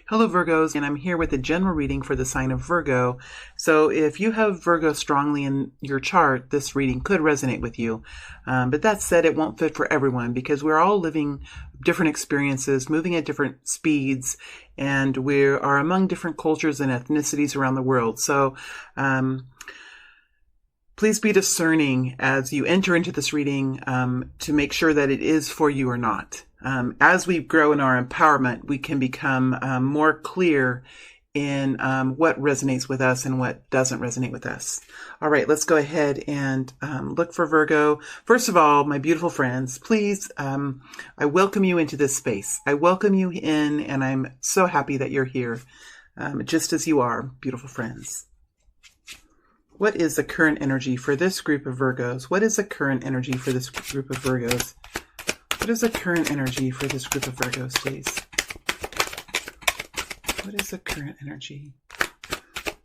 Hello Virgos, and I'm here with a general reading for the sign of Virgo. So if you have Virgo strongly in your chart, this reading could resonate with you. But that said, it won't fit for everyone because we're all living different experiences, moving at different speeds, and we are among different cultures and ethnicities around the world. So please be discerning as you enter into this reading to make sure that it is for you or not. As we grow in our empowerment, we can become more clear in what resonates with us and what doesn't resonate with us. All right, let's go ahead and look for Virgo. First of all, my beautiful friends, please, I welcome you into this space. I welcome you in, and I'm so happy that you're here, just as you are, beautiful friends. What is the current energy for this group of Virgos? What is the current energy for this group of Virgos? What is the current energy for this group of Virgos, please? What is the current energy?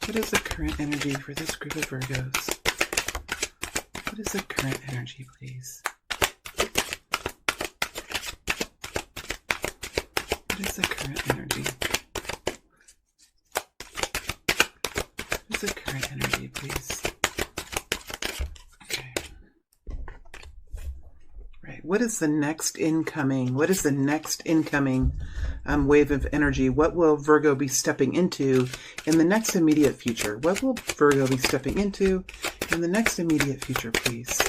What is the current energy for this group of Virgos? What is the current energy, please? What is the current energy? What is the current energy, please? What is the next incoming? What is the next incoming wave of energy? What will Virgo be stepping into in the next immediate future? What will Virgo be stepping into in the next immediate future, please?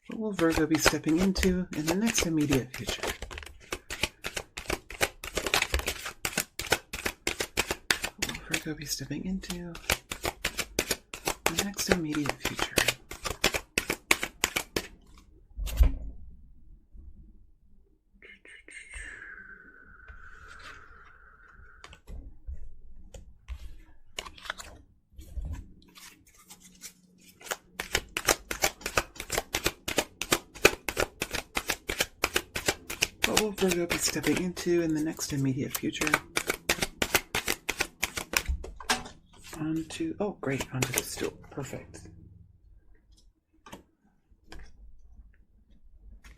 What will Virgo be stepping into in the next immediate future? What will Virgo be stepping into the next immediate future? What will Virgo be stepping into in the next immediate future? Oh great, onto the stool. Perfect.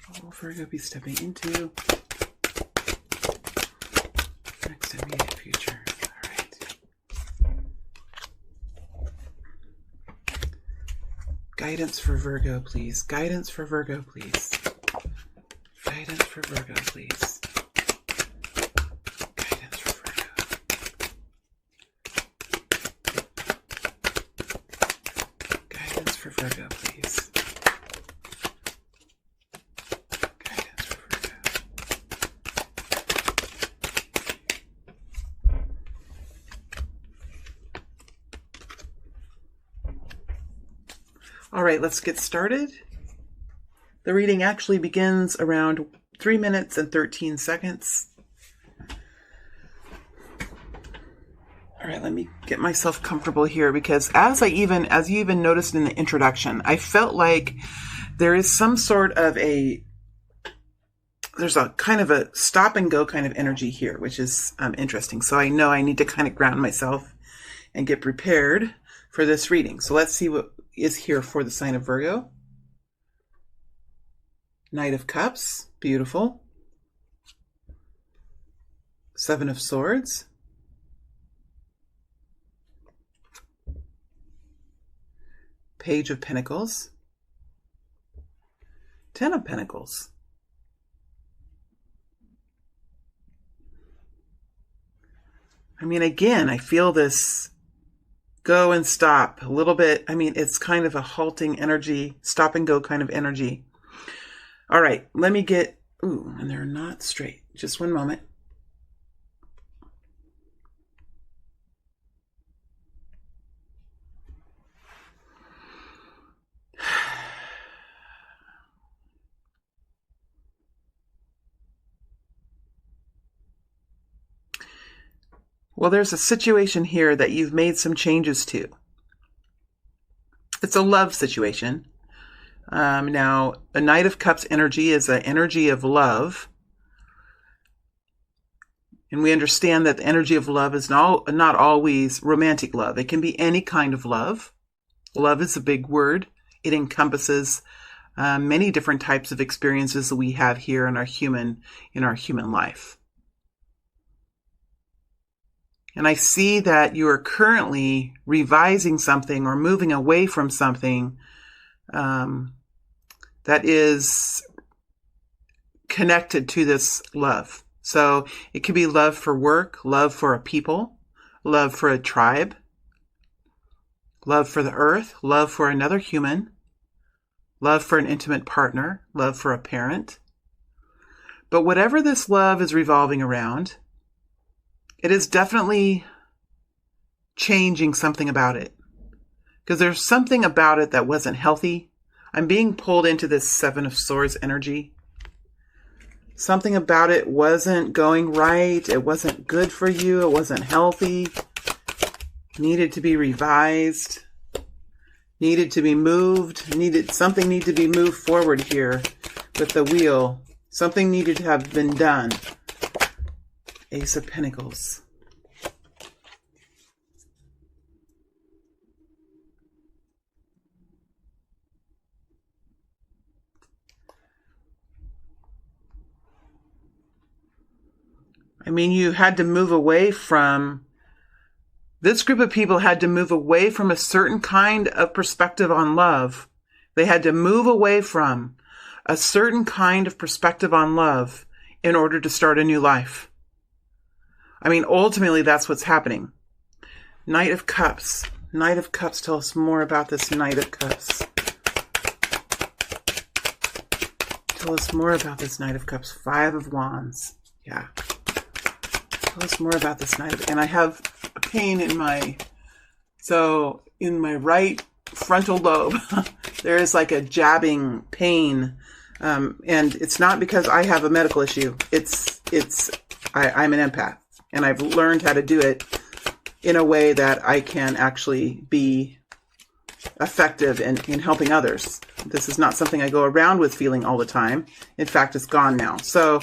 What will Virgo be stepping into next immediate future? All right. Guidance for Virgo, please. Guidance for Virgo, please. Guidance for Virgo, please. Guidance for Virgo. Guidance for Virgo, please. Guidance for Virgo. All right, let's get started. The reading actually begins around 3 minutes and 13 seconds. All right, let me get myself comfortable here because as you even noticed in the introduction, I felt like there is some sort of there's a kind of a stop and go kind of energy here, which is interesting. So I know I need to kind of ground myself and get prepared for this reading. So let's see what is here for the sign of Virgo. Knight of Cups, beautiful. Seven of Swords. Page of Pentacles. Ten of Pentacles. I mean, again, I feel this go and stop a little bit. I mean, it's kind of a halting energy, stop and go kind of energy. All right, let me get, and they're not straight. Just one moment. Well, there's a situation here that you've made some changes to. It's a love situation. Now, a Knight of Cups energy is an energy of love. And we understand that the energy of love is not always romantic love. It can be any kind of love. Love is a big word. It encompasses many different types of experiences that we have here in our human life. And I see that you are currently revising something or moving away from something that is connected to this love. So it could be love for work, love for a people, love for a tribe, love for the earth, love for another human, love for an intimate partner, love for a parent. But whatever this love is revolving around, it is definitely changing something about it. Because there's something about it that wasn't healthy. I'm being pulled into this Seven of Swords energy. Something about it wasn't going right. It wasn't good for you. It wasn't healthy. Needed to be revised. Needed to be moved. Something needed to be moved forward here with the wheel. Something needed to have been done. Ace of Pentacles. I mean, you had to move away from, this group of people had to move away from a certain kind of perspective on love. They had to move away from a certain kind of perspective on love in order to start a new life. I mean, ultimately, that's what's happening. Knight of Cups. Knight of Cups. Tell us more about this Knight of Cups. Tell us more about this Knight of Cups. Five of Wands. Yeah. Tell us more about this Knight of... And I have a pain in my... So, in my right frontal lobe, there is like a jabbing pain. And it's not because I have a medical issue. I'm an empath. And I've learned how to do it in a way that I can actually be effective in helping others. This is not something I go around with feeling all the time. In fact, it's gone now. So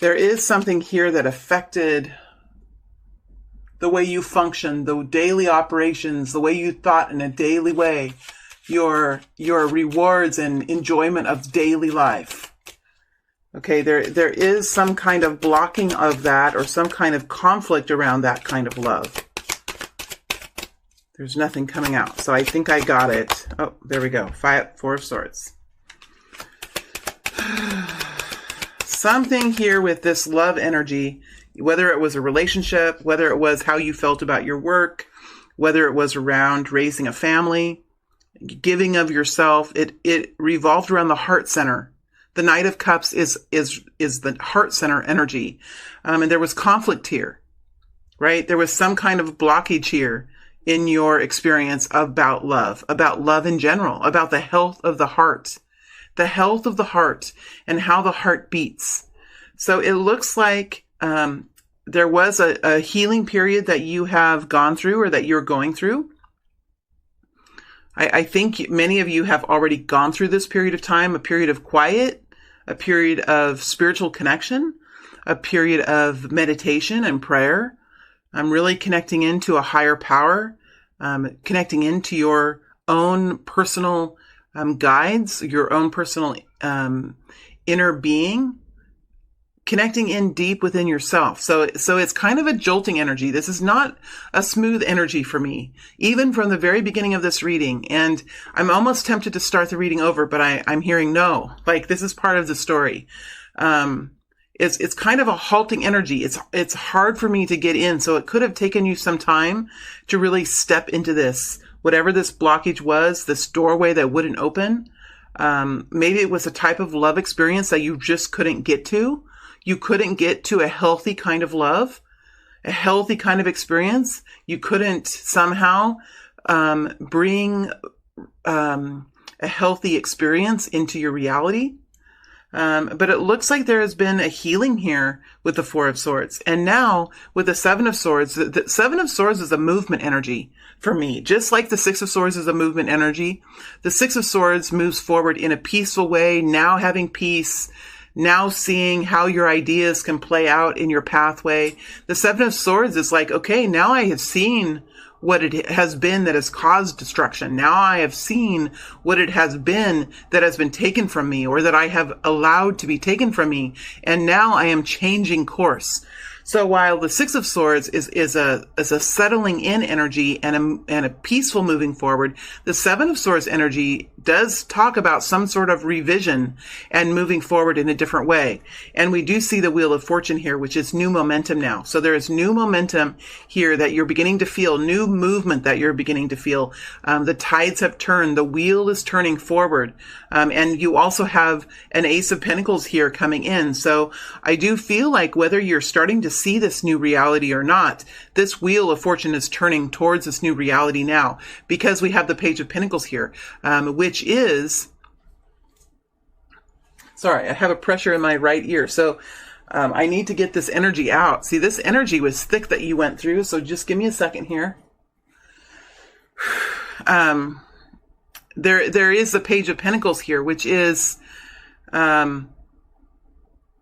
there is something here that affected the way you function, the daily operations, the way you thought in a daily way, your rewards and enjoyment of daily life. Okay, there is some kind of blocking of that or some kind of conflict around that kind of love. There's nothing coming out. So I think I got it. Oh, there we go. Four of Swords. Something here with this love energy, whether it was a relationship, whether it was how you felt about your work, whether it was around raising a family, giving of yourself, it revolved around the heart center. The Knight of Cups is the heart center energy. And there was conflict here, right? There was some kind of blockage here in your experience about love in general, about the health of the heart and how the heart beats. So it looks like there was a healing period that you have gone through or that you're going through. I think many of you have already gone through this period of time, a period of quiet, a period of spiritual connection, a period of meditation and prayer. I'm really connecting into a higher power, connecting into your own personal guides, your own personal inner being, connecting in deep within yourself. So it's kind of a jolting energy. This is not a smooth energy for me, even from the very beginning of this reading. And I'm almost tempted to start the reading over, but I'm hearing no, like this is part of the story. It's kind of a halting energy. It's hard for me to get in. So it could have taken you some time to really step into this, whatever this blockage was, this doorway that wouldn't open. Maybe it was a type of love experience that you just couldn't get to. You couldn't get to a healthy kind of love, a healthy kind of experience. You couldn't somehow bring a healthy experience into your reality. But it looks like there has been a healing here with the Four of Swords. And now with the Seven of Swords, the Seven of Swords is a movement energy for me. Just like the Six of Swords is a movement energy, the Six of Swords moves forward in a peaceful way, now having peace, now seeing how your ideas can play out in your pathway. The Seven of Swords is like, okay, now I have seen what it has been that has caused destruction. Now I have seen what it has been that has been taken from me or that I have allowed to be taken from me. And now I am changing course. So while the Six of Swords is a settling in energy and a peaceful moving forward, the Seven of Swords energy does talk about some sort of revision and moving forward in a different way. And we do see the Wheel of Fortune here, which is new momentum now. So there is new momentum here that you're beginning to feel, new movement that you're beginning to feel. The tides have turned, the wheel is turning forward. And you also have an Ace of Pentacles here coming in. So I do feel like whether you're starting to see this new reality or not, this Wheel of Fortune is turning towards this new reality now, because we have the Page of Pentacles here, which is, sorry, I have a pressure in my right ear. So I need to get this energy out. See, this energy was thick that you went through. So just give me a second here. There is the Page of Pentacles here, which is,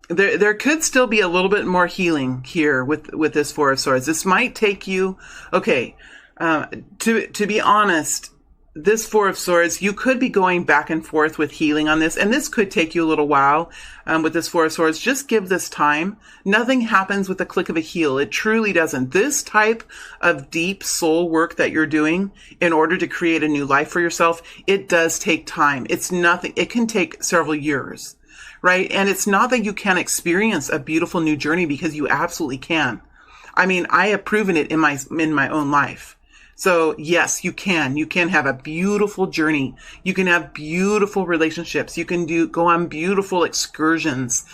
there could still be a little bit more healing here with this Four of Swords. This might take you, okay, to be honest, this Four of Swords, you could be going back and forth with healing on this, and this could take you a little while with this Four of Swords. Just give this time. Nothing happens with the click of a heel. It truly doesn't. This type of deep soul work that you're doing in order to create a new life for yourself, it does take time. It's nothing. It can take several years, right? And it's not that you can't experience a beautiful new journey, because you absolutely can. I mean, I have proven it in my own life. So yes, you can have a beautiful journey. You can have beautiful relationships. You can go on beautiful excursions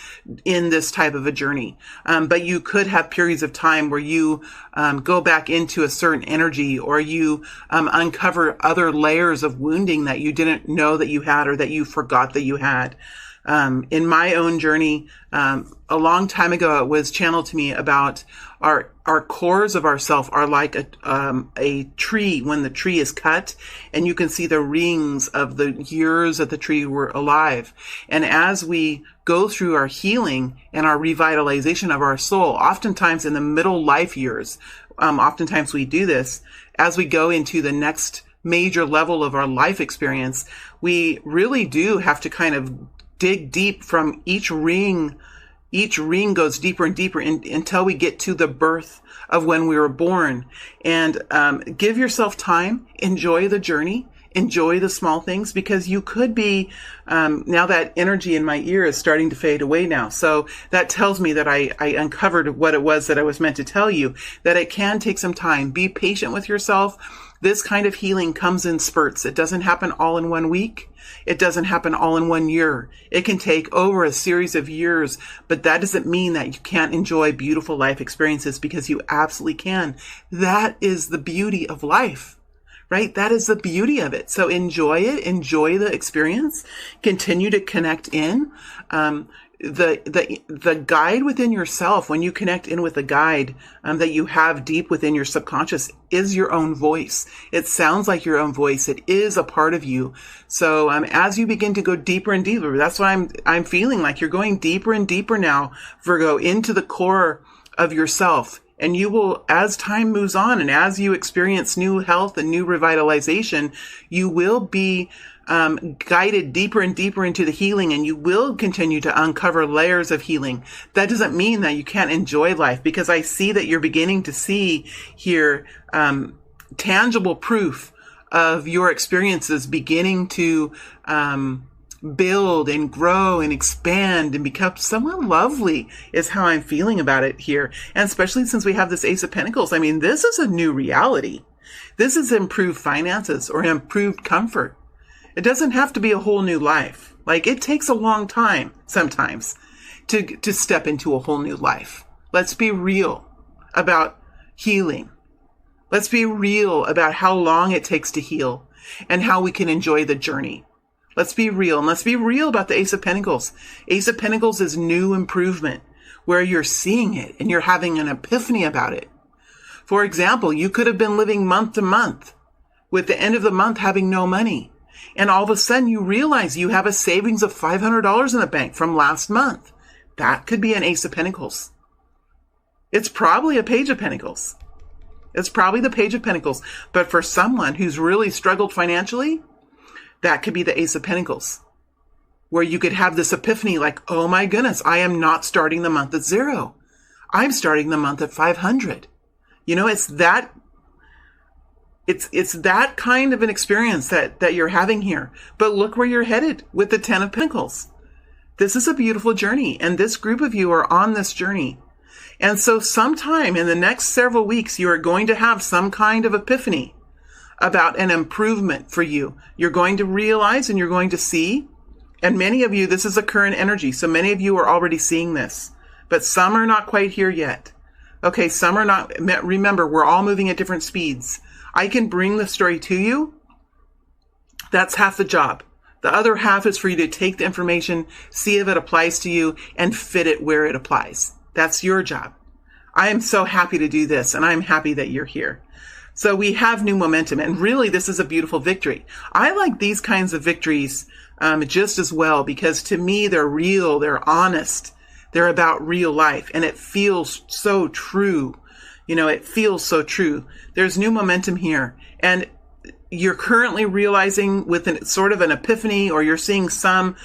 in this type of a journey. But you could have periods of time where you go back into a certain energy, or you uncover other layers of wounding that you didn't know that you had, or that you forgot that you had. In my own journey, a long time ago, it was channeled to me about our cores of ourself are like a tree when the tree is cut, and you can see the rings of the years that the tree were alive. And as we go through our healing and our revitalization of our soul, oftentimes in the middle life years, oftentimes we do this, as we go into the next major level of our life experience, we really do have to kind of dig deep from each ring. Each ring goes deeper and deeper until we get to the birth of when we were born. And give yourself time, enjoy the journey, enjoy the small things, because you could be, now that energy in my ear is starting to fade away now. So that tells me that I uncovered what it was that I was meant to tell you, that it can take some time. Be patient with yourself. This kind of healing comes in spurts. It doesn't happen all in 1 week. It doesn't happen all in 1 year. It can take over a series of years, but that doesn't mean that you can't enjoy beautiful life experiences, because you absolutely can. That is the beauty of life, right? That is the beauty of it. So enjoy it. Enjoy the experience. Continue to connect in. The guide within yourself, when you connect in with the guide that you have deep within your subconscious, is your own voice. It sounds like your own voice. It is a part of you. So as you begin to go deeper and deeper, that's what I'm feeling like. You're going deeper and deeper now, Virgo, into the core of yourself. And you will, as time moves on and as you experience new health and new revitalization, you will be guided deeper and deeper into the healing, and you will continue to uncover layers of healing. That doesn't mean that you can't enjoy life, because I see that you're beginning to see here tangible proof of your experiences beginning to build and grow and expand and become somewhat lovely, is how I'm feeling about it here. And especially since we have this Ace of Pentacles, I mean, this is a new reality. This is improved finances or improved comfort. It doesn't have to be a whole new life. Like, it takes a long time sometimes to step into a whole new life. Let's be real about healing. Let's be real about how long it takes to heal and how we can enjoy the journey. Let's be real, and let's be real about the Ace of Pentacles. Ace of Pentacles is new improvement, where you're seeing it and you're having an epiphany about it. For example, you could have been living month to month, with the end of the month having no money. And all of a sudden you realize you have a savings of $500 in the bank from last month. That could be an Ace of Pentacles. It's probably a Page of Pentacles. It's probably the Page of Pentacles. But for someone who's really struggled financially, that could be the Ace of Pentacles, where you could have this epiphany like, oh my goodness, I am not starting the month at zero. I'm starting the month at 500. You know, it's that kind of an experience that you're having here. But look where you're headed with the 10 of Pentacles. This is a beautiful journey, and this group of you are on this journey. And so sometime in the next several weeks, you are going to have some kind of epiphany about an improvement for you. You're going to realize and you're going to see, and many of you, this is a current energy, so many of you are already seeing this, but some are not quite here yet. Okay, some are not. Remember, we're all moving at different speeds. I can bring the story to you. That's half the job. The other half is for you to take the information, see if it applies to you, and fit it where it applies. That's your job. I am so happy to do this, and I'm happy that you're here. So we have new momentum, and really this is a beautiful victory. I like these kinds of victories just as well, because to me they're real, they're honest, they're about real life, and it feels so true. You know, it feels so true. There's new momentum here, and you're currently realizing with sort of an epiphany, or you're seeing some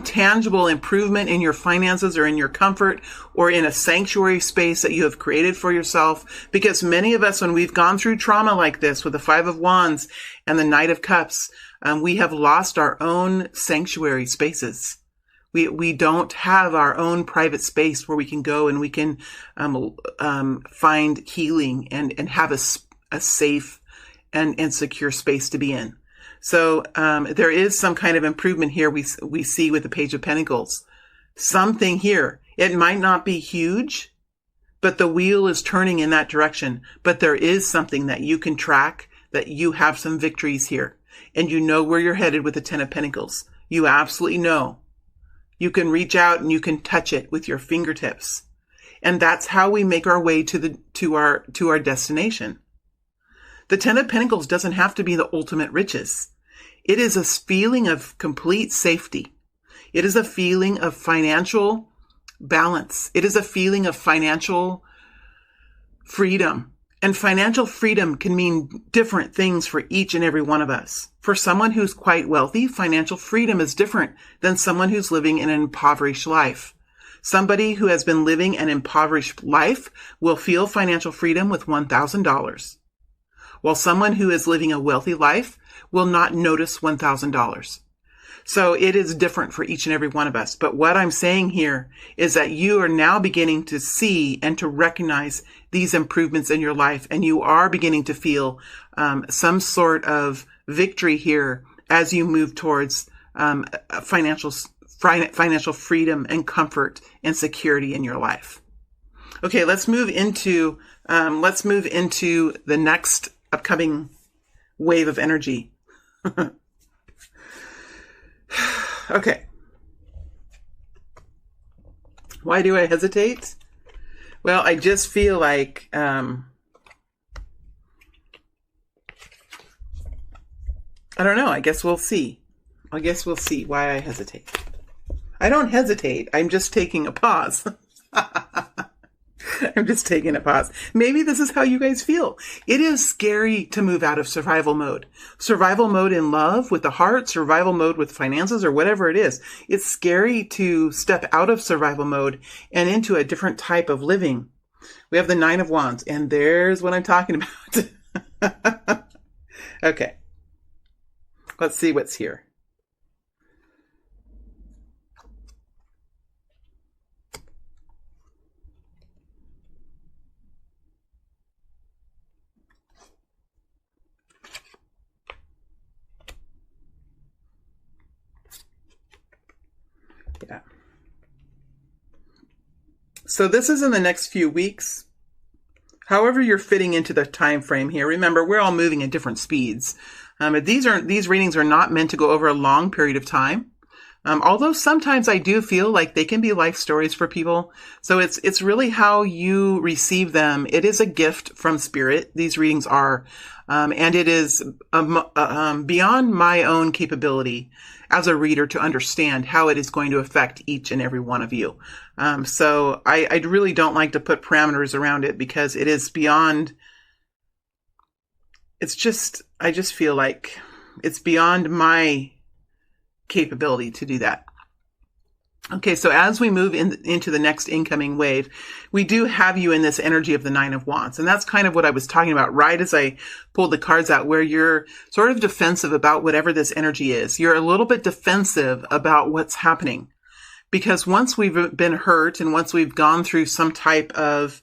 tangible improvement in your finances or in your comfort or in a sanctuary space that you have created for yourself. Because many of us, when we've gone through trauma like this with the 5 of Wands and the Knight of Cups, we have lost our own sanctuary spaces. We don't have our own private space where we can go and we can find healing and have a safe and secure space to be in. So there is some kind of improvement here we see with the Page of Pentacles. Something here. It might not be huge, but the wheel is turning in that direction. But there is something that you can track, that you have some victories here. And you know where you're headed with the 10 of Pentacles. You absolutely know. You can reach out and you can touch it with your fingertips. And that's how we make our way to our destination. The 10 of Pentacles doesn't have to be the ultimate riches. It is a feeling of complete safety. It is a feeling of financial balance. It is a feeling of financial freedom. And financial freedom can mean different things for each and every one of us. For someone who's quite wealthy, financial freedom is different than someone who's living in an impoverished life. Somebody who has been living an impoverished life will feel financial freedom with $1,000. While someone who is living a wealthy life will not notice $1,000. So it is different for each and every one of us. But what I'm saying here is that you are now beginning to see and to recognize these improvements in your life. And you are beginning to feel some sort of victory here as you move towards financial freedom and comfort and security in your life. Okay, let's move into the next upcoming wave of energy. Okay. Why do I hesitate? Well, I just feel like I don't know. I guess we'll see. I guess we'll see why I hesitate. I don't hesitate. I'm just taking a pause. I'm just taking a pause. Maybe this is how you guys feel. It is scary to move out of survival mode. Survival mode in love with the heart, survival mode with finances, or whatever it is. It's scary to step out of survival mode and into a different type of living. We have the 9 of Wands, and there's what I'm talking about. Okay. Let's see what's here. Yeah. So this is in the next few weeks. However you're fitting into the time frame here. Remember, we're all moving at different speeds. These readings are not meant to go over a long period of time. Although sometimes I do feel like they can be life stories for people. So it's really how you receive them. It is a gift from Spirit. These readings are, and it is beyond my own capability as a reader to understand how it is going to affect each and every one of you. So I really don't like to put parameters around it because it is beyond, I just feel like it's beyond my capability to do that. Okay, so as we move into the next incoming wave, we do have you in this energy of the Nine of Wands. And that's kind of what I was talking about right as I pulled the cards out, where you're sort of defensive about whatever this energy is. You're a little bit defensive about what's happening. Because once we've been hurt and once we've gone through some type of,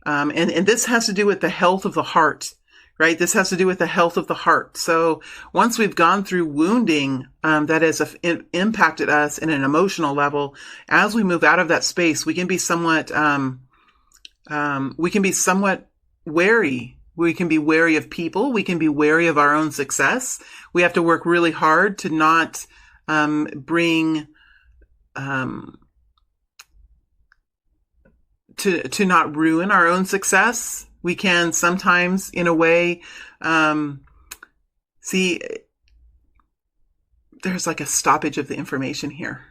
and this has to do with the health of the heart, right? This has to do with the health of the heart. So once we've gone through wounding that has impacted us in an emotional level, as we move out of that space, we can be somewhat wary. We can be wary of people. We can be wary of our own success. We have to work really hard to not bring to not ruin our own success. We can sometimes, in a way, see, there's like a stoppage of the information here.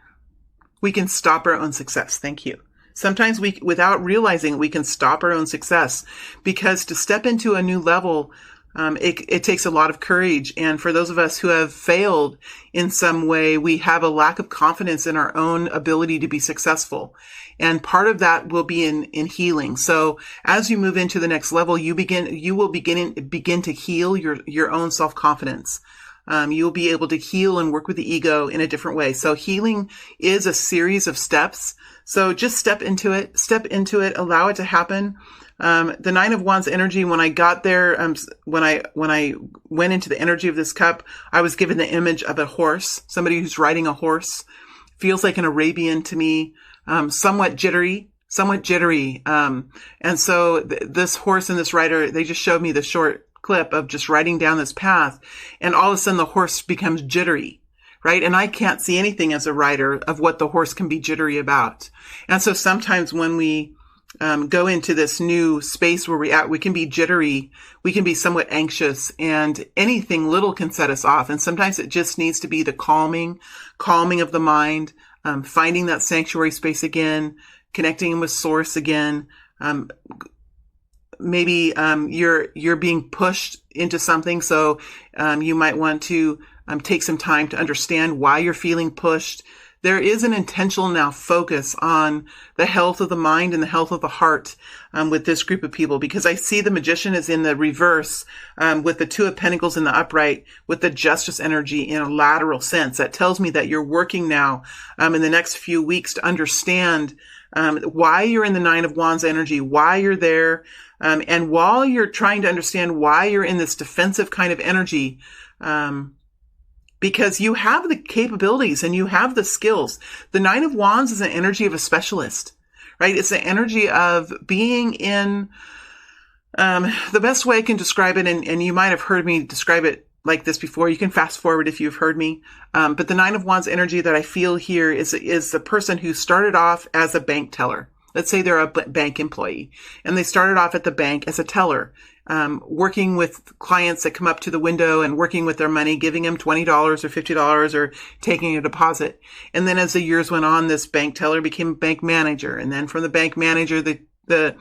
We can stop our own success. Thank you. Sometimes without realizing, we can stop our own success, because to step into a new level, it takes a lot of courage. And for those of us who have failed in some way, we have a lack of confidence in our own ability to be successful. And part of that will be in healing. So as you move into the next level, you will begin to heal your own self-confidence. You'll be able to heal and work with the ego in a different way. So healing is a series of steps. So just step into it, allow it to happen. The Nine of Wands energy, when I got there, when I went into the energy of this cup, I was given the image of a horse, somebody who's riding a horse. Feels like an Arabian to me, somewhat jittery. And so this horse and this rider, they just showed me the short clip of just riding down this path, and all of a sudden the horse becomes jittery. Right? And I can't see anything as a rider of what the horse can be jittery about. And so sometimes when we go into this new space where we can be jittery, we can be somewhat anxious, and anything little can set us off. And sometimes it just needs to be the calming of the mind, finding that sanctuary space again, connecting with source again. Maybe you're being pushed into something, so you might want to take some time to understand why you're feeling pushed. There is an intentional now focus on the health of the mind and the health of the heart with this group of people, because I see the Magician is in the reverse with the Two of Pentacles in the upright, with the Justice energy in a lateral sense. That tells me that you're working now in the next few weeks to understand why you're in the Nine of Wands energy, why you're there. And while you're trying to understand why you're in this defensive kind of energy, because you have the capabilities and you have the skills. The Nine of Wands is an energy of a specialist, right? It's the energy of being in, the best way I can describe it, and you might have heard me describe it like this before. You can fast forward if you've heard me. But the Nine of Wands energy that I feel here is the person who started off as a bank teller. Let's say they're a bank employee and they started off at the bank as a teller, working with clients that come up to the window and working with their money, giving them $20 or $50 or taking a deposit. And then as the years went on, this bank teller became a bank manager. And then from the bank manager, I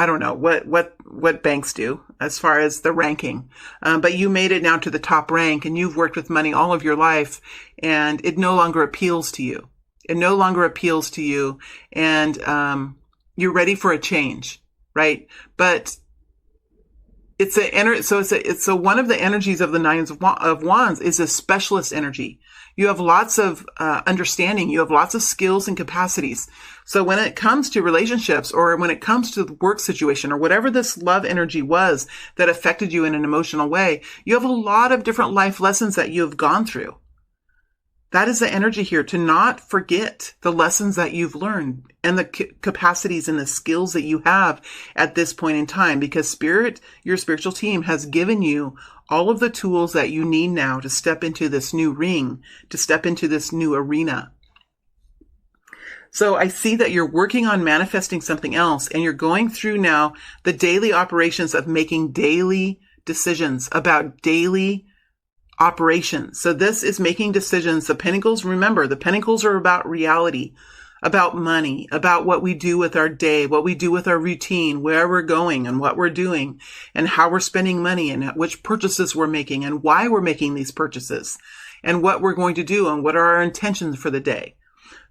don't know what banks do as far as the ranking. But you made it now to the top rank, and you've worked with money all of your life, and it no longer appeals to you. It no longer appeals to you, and you're ready for a change, right? But it's one of the energies of the Nines of Wands is a specialist energy. You have lots of understanding. You have lots of skills and capacities. So when it comes to relationships, or when it comes to the work situation, or whatever this love energy was that affected you in an emotional way, you have a lot of different life lessons that you have gone through. That is the energy here, to not forget the lessons that you've learned and the capacities and the skills that you have at this point in time, because your spiritual team has given you all of the tools that you need now to step into this new ring, to step into this new arena. So I see that you're working on manifesting something else, and you're going through now the daily operations of making daily decisions about daily operations. So this is making decisions. The Pentacles, remember, the Pentacles are about reality, about money, about what we do with our day, what we do with our routine, where we're going and what we're doing, and how we're spending money, and which purchases we're making, and why we're making these purchases, and what we're going to do, and what are our intentions for the day.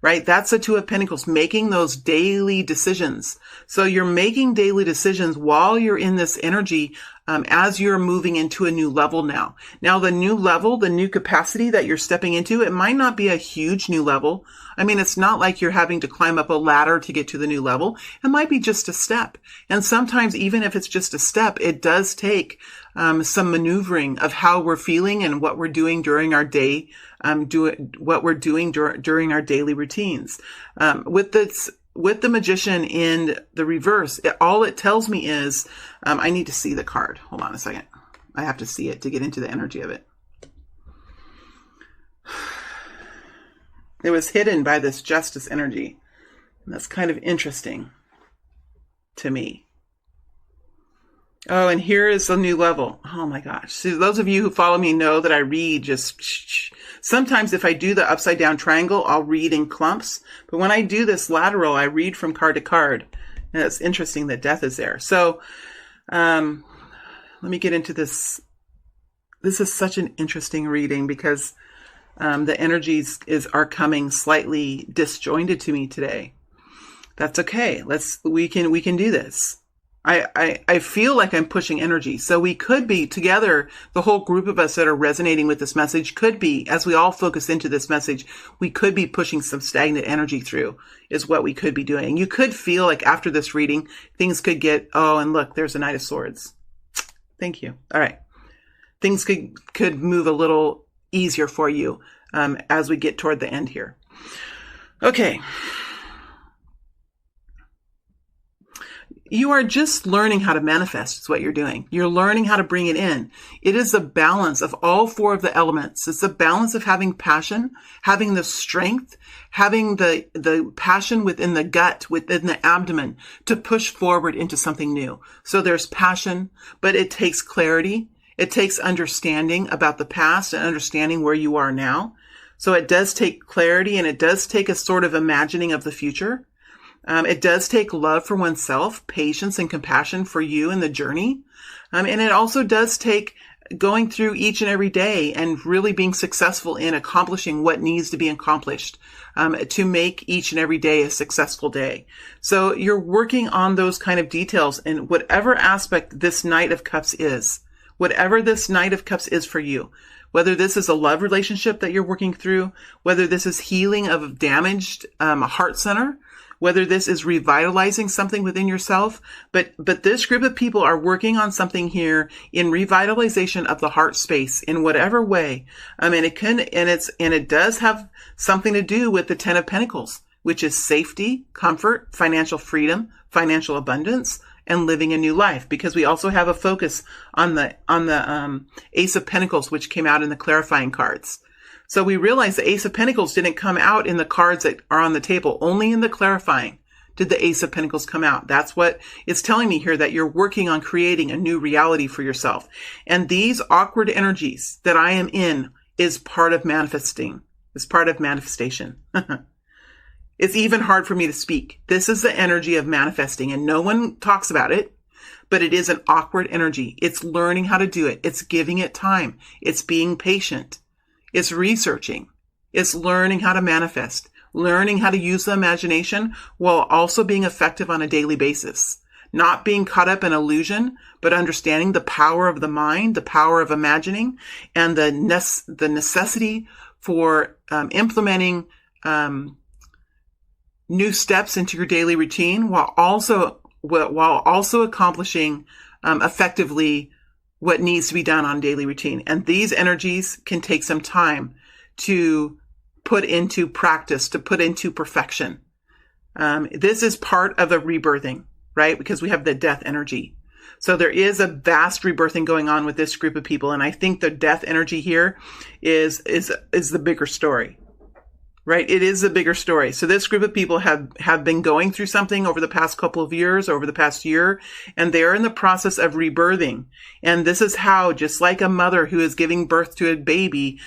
right? That's the Two of Pentacles, making those daily decisions. So you're making daily decisions while you're in this energy, as you're moving into a new level now. Now, the new level, the new capacity that you're stepping into, it might not be a huge new level. I mean, it's not like you're having to climb up a ladder to get to the new level. It might be just a step. And sometimes, even if it's just a step, it does take some maneuvering of how we're feeling and what we're doing during our day, during our daily routines. With the Magician in the reverse, all it tells me is, I need to see the card. Hold on a second. I have to see it to get into the energy of it. It was hidden by this Justice energy. And that's kind of interesting to me. Oh, and here is a new level. Oh my gosh. So those of you who follow me know that I read just, sometimes if I do the upside down triangle, I'll read in clumps. But when I do this lateral, I read from card to card. And it's interesting that death is there. So, let me get into this. This is such an interesting reading because, the energies are coming slightly disjointed to me today. That's okay. We can do this. I feel like I'm pushing energy. So we could be together, the whole group of us that are resonating with this message could be, as we all focus into this message, we could be pushing some stagnant energy through, is what we could be doing. You could feel like after this reading, things could get, oh, and look, there's a Knight of Swords. Thank you. All right. Things could move a little easier for you, as we get toward the end here. Okay. You are just learning how to manifest is what you're doing. You're learning how to bring it in. It is a balance of all four of the elements. It's a balance of having passion, having the strength, having the passion within the gut, within the abdomen to push forward into something new. So there's passion, but it takes clarity. It takes understanding about the past and understanding where you are now. So it does take clarity and it does take a sort of imagining of the future. It does take love for oneself, patience and compassion for you in the journey. And it also does take going through each and every day and really being successful in accomplishing what needs to be accomplished, to make each and every day a successful day. So you're working on those kind of details in whatever aspect this Knight of Cups is, whatever this Knight of Cups is for you. Whether this is a love relationship that you're working through, whether this is healing of a damaged heart center, whether this is revitalizing something within yourself, but this group of people are working on something here in revitalization of the heart space in whatever way. And it does have something to do with the Ten of Pentacles, which is safety, comfort, financial freedom, financial abundance, and living a new life, because we also have a focus on the Ace of Pentacles, which came out in the clarifying cards. So we realize the Ace of Pentacles didn't come out in the cards that are on the table. Only in the clarifying did the Ace of Pentacles come out. That's what it's telling me here, that you're working on creating a new reality for yourself. And these awkward energies that I am in is part of manifesting. It's part of manifestation. It's even hard for me to speak. This is the energy of manifesting, and no one talks about it, but it is an awkward energy. It's learning how to do it. It's giving it time. It's being patient. It's researching. It's learning how to manifest, learning how to use the imagination while also being effective on a daily basis, not being caught up in illusion, but understanding the power of the mind, the power of imagining, and the necessity for implementing new steps into your daily routine while also accomplishing effectively what needs to be done on daily routine. And these energies can take some time to put into practice, to put into perfection. This is part of a rebirthing, right? Because we have the death energy. So there is a vast rebirthing going on with this group of people. And I think the death energy here is the bigger story. Right? It is a bigger story. So this group of people have been going through something over the past couple of years, over the past year, and they're in the process of rebirthing. And this is how, just like a mother who is giving birth to a baby,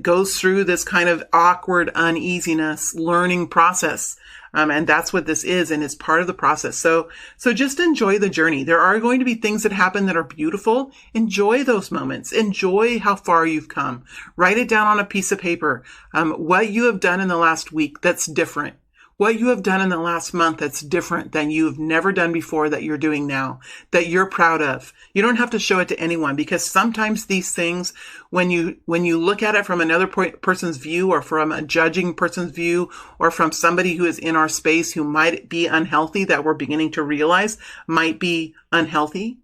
goes through this kind of awkward uneasiness learning process. And that's what this is, and it's part of the process. So just enjoy the journey. There are going to be things that happen that are beautiful. Enjoy those moments. Enjoy how far you've come. Write it down on a piece of paper. What you have done in the last week that's different. What you have done in the last month that's different than you've never done before, that you're doing now, that you're proud of. You don't have to show it to anyone, because sometimes these things, when you look at it from another person's view, or from a judging person's view, or from somebody who is in our space who might be unhealthy, that we're beginning to realize might be unhealthy,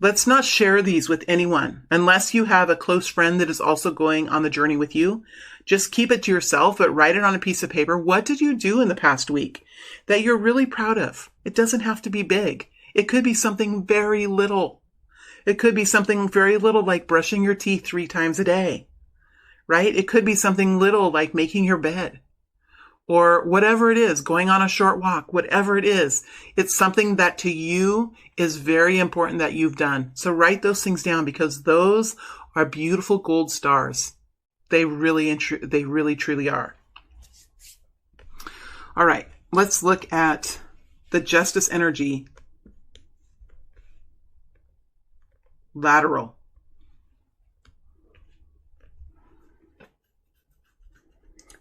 let's not share these with anyone unless you have a close friend that is also going on the journey with you. Just keep it to yourself, but write it on a piece of paper. What did you do in the past week that you're really proud of? It doesn't have to be big. It could be something very little. It could be something very little like brushing your teeth 3 times a day, right? It could be something little like making your bed, or whatever it is, going on a short walk, whatever it is. It's something that to you is very important that you've done. So write those things down, because those are beautiful gold stars. They really truly are. All right, let's look at the Justice energy lateral.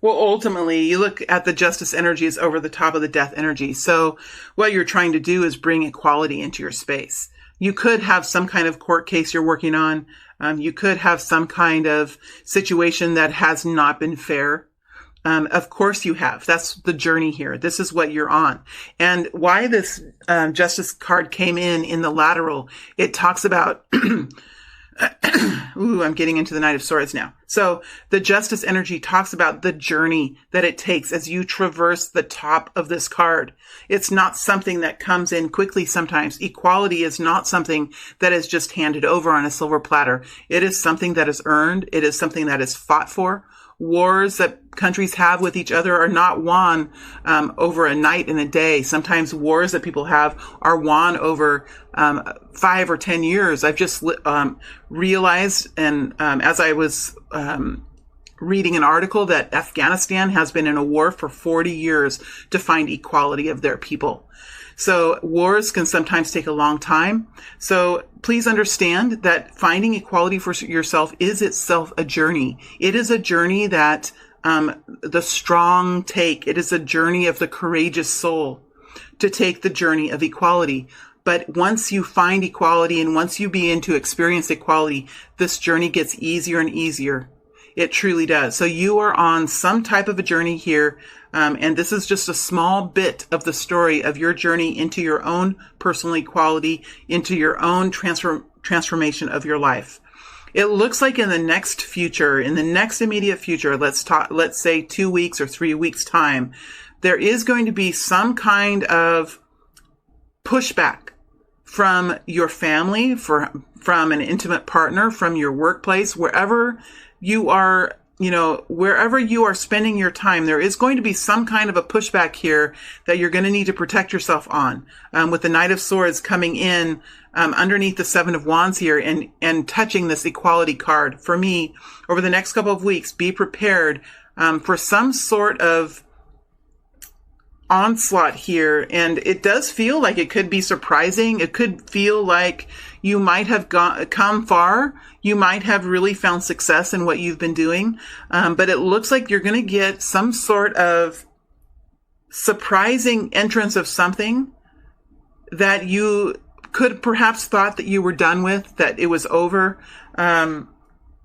Well, ultimately, you look at the Justice energy as over the top of the Death energy. So what you're trying to do is bring equality into your space. You could have some kind of court case you're working on. You could have some kind of situation that has not been fair. Of course you have. That's the journey here. This is what you're on. And why this Justice card came in the lateral, it talks about... Ooh, I'm getting into the Knight of Swords now. So the Justice energy talks about the journey that it takes as you traverse the top of this card. It's not something that comes in quickly sometimes. Equality is not something that is just handed over on a silver platter. It is something that is earned. It is something that is fought for. Wars that countries have with each other are not won over a night and a day. Sometimes wars that people have are won over 5 or 10 years. I've just realized, and as I was reading an article, that Afghanistan has been in a war for 40 years to find equality of their people. So wars can sometimes take a long time. So please understand that finding equality for yourself is itself a journey. It is a journey that the strong take. It is a journey of the courageous soul to take the journey of equality. But once you find equality and once you begin to experience equality, this journey gets easier and easier. It truly does. So you are on some type of a journey here. And this is just a small bit of the story of your journey into your own personal equality, into your own transformation of your life. It looks like in the next future, in the next immediate future, let's say 2 weeks or 3 weeks time, there is going to be some kind of pushback from your family, from an intimate partner, from your workplace, wherever you are. Wherever you are spending your time, there is going to be some kind of a pushback here that you're going to need to protect yourself on. With the Knight of Swords coming in underneath the 7 of Wands here and touching this equality card. For me, over the next couple of weeks, be prepared for some sort of onslaught here. And it does feel like it could be surprising. It could feel like you might have come far. You might have really found success in what you've been doing. But it looks like you're going to get some sort of surprising entrance of something that you could perhaps thought that you were done with, that it was over.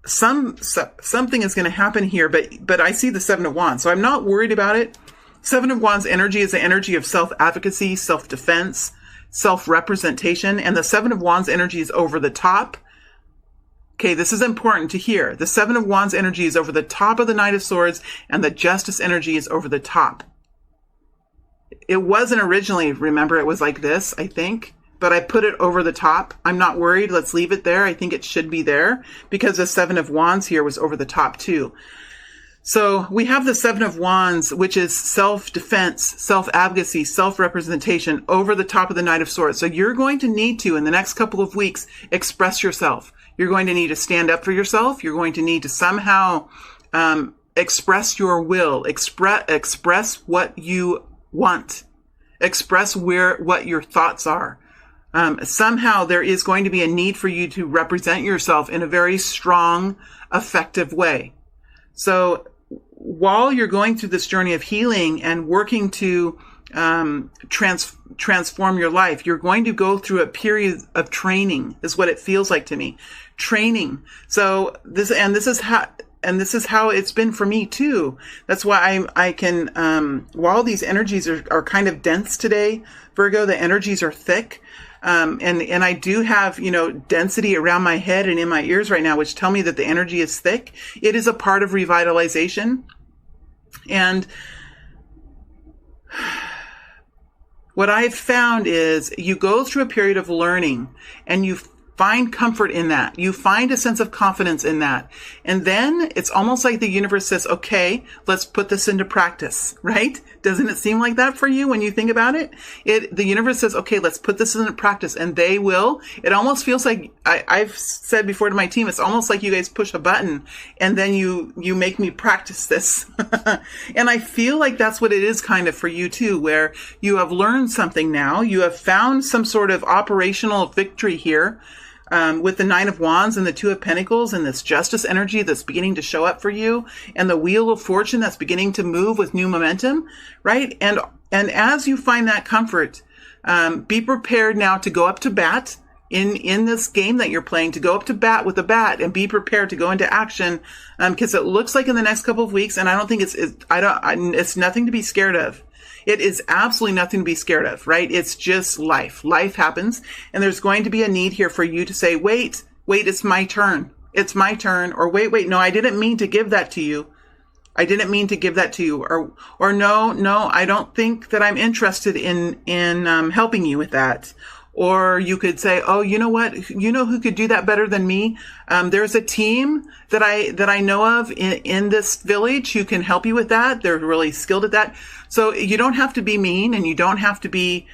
Something is going to happen here, but I see the 7 of Wands, so I'm not worried about it. 7 of Wands energy is the energy of self-advocacy, self-defense, self-representation, and the 7 of Wands energy is over the top. Okay, this is important to hear. The 7 of Wands energy is over the top of the Knight of Swords, and the Justice energy is over the top. It wasn't originally, remember, it was like this, I think, but I put it over the top. I'm not worried. Let's leave it there. I think it should be there because the 7 of Wands here was over the top too. So we have the 7 of Wands, which is self-defense, self-advocacy, self-representation over the top of the Knight of Swords. So you're going to need to, in the next couple of weeks, express yourself. You're going to need to stand up for yourself. You're going to need to somehow express your will, express what you want. Express what your thoughts are. Somehow there is going to be a need for you to represent yourself in a very strong, effective way. So while you're going through this journey of healing and working to transform your life, you're going to go through a period of training, is what it feels like to me. Training. So this is how it's been for me too. That's why I can, while these energies are kind of dense today, Virgo, the energies are thick. And I do have, density around my head and in my ears right now, which tell me that the energy is thick. It is a part of revitalization. And what I've found is you go through a period of learning and you find comfort in that. You find a sense of confidence in that. And then it's almost like the universe says, okay, let's put this into practice, right? Doesn't it seem like that for you when you think about it? The universe says, okay, let's put this into practice, and they will. It almost feels like I've said before to my team, it's almost like you guys push a button and then you make me practice this. And I feel like that's what it is kind of for you too, where you have learned something now. You have found some sort of operational victory here. With the Nine of Wands and the Two of Pentacles and this justice energy that's beginning to show up for you, and the Wheel of Fortune that's beginning to move with new momentum, right? And as you find that comfort, be prepared now to go up to bat in this game that you're playing, to go up to bat with a bat and be prepared to go into action. Because it looks like in the next couple of weeks, and I don't think it's nothing to be scared of. It is absolutely nothing to be scared of, right? It's just life. Life happens. And there's going to be a need here for you to say, wait, it's my turn. It's my turn. Or wait, no, I didn't mean to give that to you. I didn't mean to give that to you. Or no, I don't think that I'm interested in helping you with that. Or you could say, oh, you know what? You know who could do that better than me? There's a team that I know of in this village who can help you with that. They're really skilled at that. So you don't have to be mean, and you don't have to be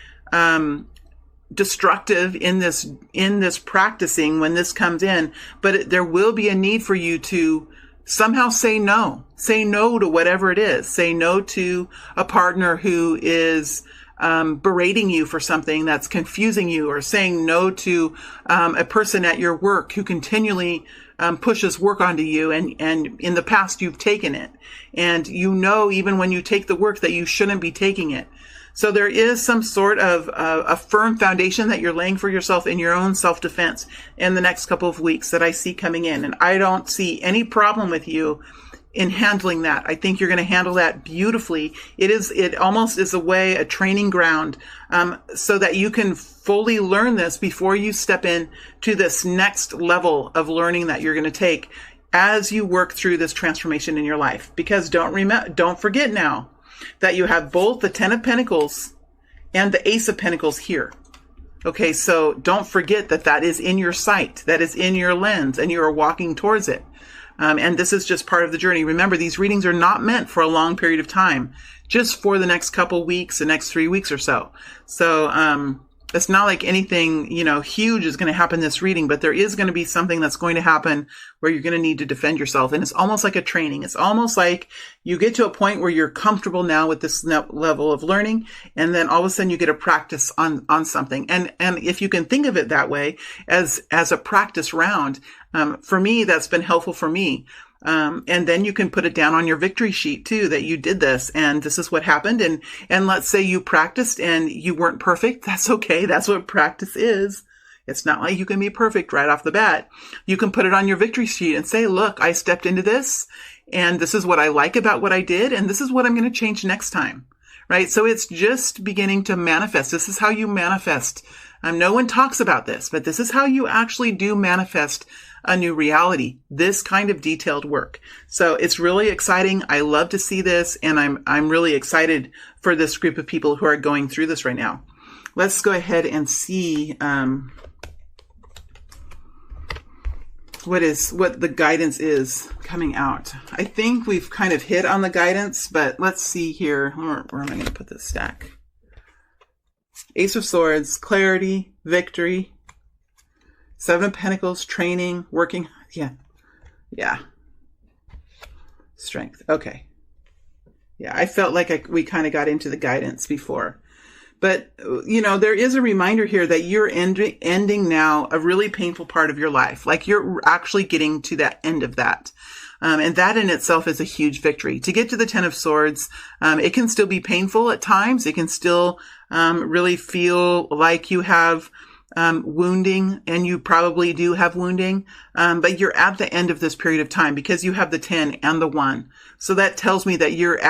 destructive in this practicing when this comes in. But there will be a need for you to somehow say no. Say no to whatever it is. Say no to a partner who is berating you for something that's confusing you, or saying no to a person at your work who continually pushes work onto you, and in the past you've taken it, and even when you take the work that you shouldn't be taking it. So there is some sort of a firm foundation that you're laying for yourself in your own self-defense in the next couple of weeks that I see coming in, and I don't see any problem with you in handling that. I think you're going to handle that beautifully. It almost is a training ground, so that you can fully learn this before you step in to this next level of learning that you're going to take as you work through this transformation in your life. Because don't forget now that you have both the Ten of Pentacles and the Ace of Pentacles here. Okay, so don't forget that is in your sight, that is in your lens, and you are walking towards it. And this is just part of the journey. Remember, these readings are not meant for a long period of time, just for the next couple weeks, the next 3 weeks or so. So, it's not like anything, huge is going to happen this reading, but there is going to be something that's going to happen where you're going to need to defend yourself. And it's almost like a training. It's almost like you get to a point where you're comfortable now with this level of learning. And then all of a sudden you get a practice on something. And if you can think of it that way as a practice round, for me, that's been helpful for me. And then you can put it down on your victory sheet too, that you did this and this is what happened. And let's say you practiced and you weren't perfect. That's okay. That's what practice is. It's not like you can be perfect right off the bat. You can put it on your victory sheet and say, look, I stepped into this and this is what I like about what I did. And this is what I'm going to change next time. Right. So it's just beginning to manifest. This is how you manifest. No one talks about this, but this is how you actually do manifest a new reality, this kind of detailed work. So it's really exciting. I love to see this, and I'm really excited for this group of people who are going through this right now. Let's go ahead and see what the guidance is coming out. I think we've kind of hit on the guidance, but let's see here. Where am I going to put this stack? Ace of Swords, clarity, victory. Seven of Pentacles, training, working. Yeah. Strength. Okay. Yeah, I felt like we kind of got into the guidance before. But, there is a reminder here that you're ending now a really painful part of your life. Like you're actually getting to that end of that. And that in itself is a huge victory. To get to the Ten of Swords, it can still be painful at times. It can still really feel like you have wounding, and you probably do have wounding, but you're at the end of this period of time because you have the 10 and the 1. So that tells me that you're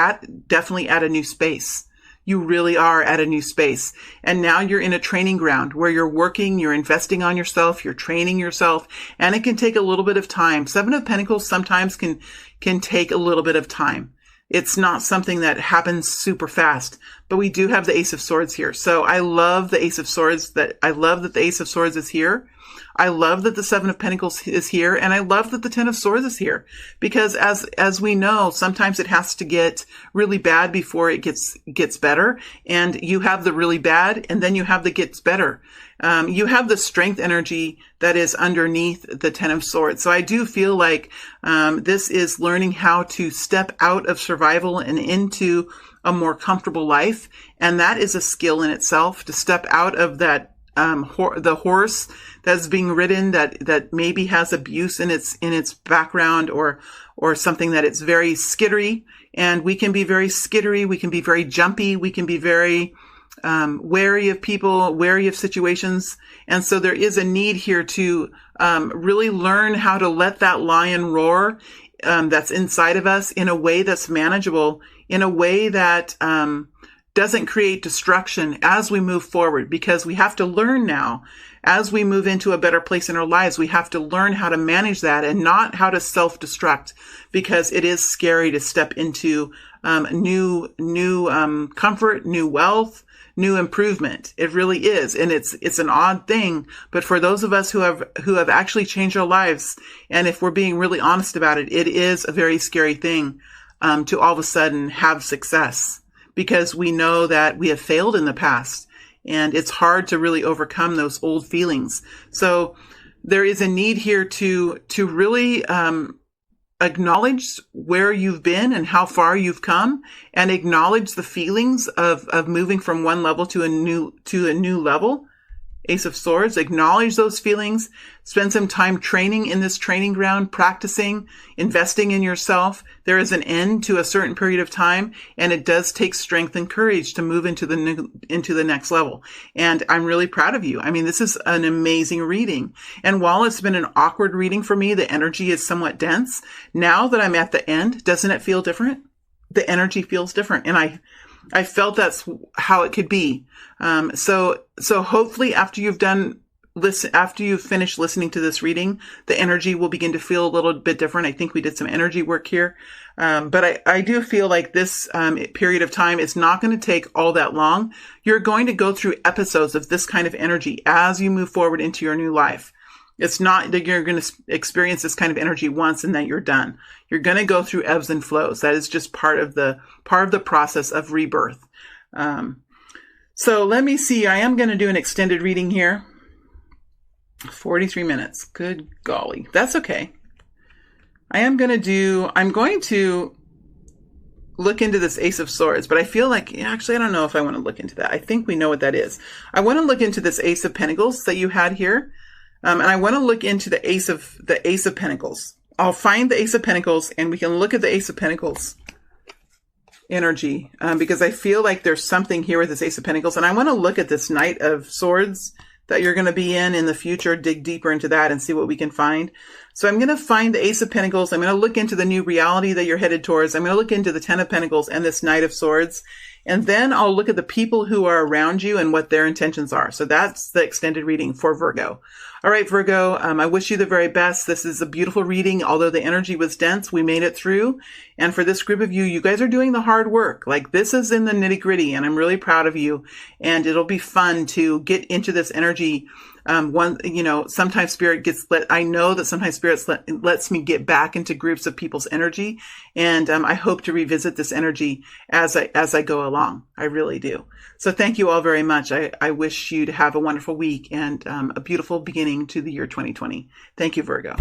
definitely at a new space. You really are at a new space. And now you're in a training ground where you're working, you're investing on yourself, you're training yourself, and it can take a little bit of time. Seven of Pentacles sometimes can take a little bit of time. It's not something that happens super fast, but we do have the Ace of Swords here. So I love the Ace of Swords I love that the Ace of Swords is here. I love that the Seven of Pentacles is here, and I love that the Ten of Swords is here, because as we know, sometimes it has to get really bad before it gets better, and you have the really bad, and then you have the gets better. You have the strength energy that is underneath the Ten of Swords. So I do feel like this is learning how to step out of survival and into a more comfortable life, and that is a skill in itself, to step out of that the horse that's being ridden that maybe has abuse in its background, or something that it's very skittery. And we can be very skittery. We can be very jumpy. We can be very wary of people, wary of situations. And so there is a need here to really learn how to let that lion roar that's inside of us in a way that's manageable, in a way that doesn't create destruction as we move forward, because we have to learn now, as we move into a better place in our lives, we have to learn how to manage that and not how to self-destruct, because it is scary to step into new comfort, new wealth, new improvement. It really is. And it's an odd thing, but for those of us who have actually changed our lives, and if we're being really honest about it, it is a very scary thing to all of a sudden have success, because we know that we have failed in the past, and it's hard to really overcome those old feelings. So there is a need here to really acknowledge where you've been and how far you've come, and acknowledge the feelings of moving from one level to a new level. Ace of Swords, acknowledge those feelings, spend some time training in this training ground, practicing, investing in yourself. There is an end to a certain period of time, and it does take strength and courage to move into the next level. And I'm really proud of you. I mean, this is an amazing reading. And while it's been an awkward reading for me, the energy is somewhat dense. Now that I'm at the end, doesn't it feel different? The energy feels different. And I felt that's how it could be. So hopefully after you've finished listening to this reading, the energy will begin to feel a little bit different. I think we did some energy work here. But I do feel like this period of time is not going to take all that long. You're going to go through episodes of this kind of energy as you move forward into your new life. It's not that you're going to experience this kind of energy once and then you're done. You're going to go through ebbs and flows. That is just part of the process of rebirth. So let me see. I am going to do an extended reading here. 43 minutes. Good golly. That's okay. I'm going to look into this Ace of Swords, but I feel like, actually, I don't know if I want to look into that. I think we know what that is. I want to look into this Ace of Pentacles that you had here. And I want to look into the Ace of Pentacles. I'll find the Ace of Pentacles, and we can look at the Ace of Pentacles energy, because I feel like there's something here with this Ace of Pentacles, and I want to look at this Knight of Swords that you're going to be in the future, dig deeper into that and see what we can find. So I'm going to find the Ace of Pentacles. I'm going to look into the new reality that you're headed towards. I'm going to look into the Ten of Pentacles and this Knight of Swords. And then I'll look at the people who are around you and what their intentions are. So that's the extended reading for Virgo. All right, Virgo, I wish you the very best. This is a beautiful reading. Although the energy was dense, we made it through. And for this group of you guys are doing the hard work. Like, this is in the nitty gritty, and I'm really proud of you. And it'll be fun to get into this energy. Sometimes Spirit I know that sometimes Spirit lets me get back into groups of people's energy. And I hope to revisit this energy as I go along. I really do. So thank you all very much. I wish you to have a wonderful week and a beautiful beginning to the year 2020. Thank you, Virgo.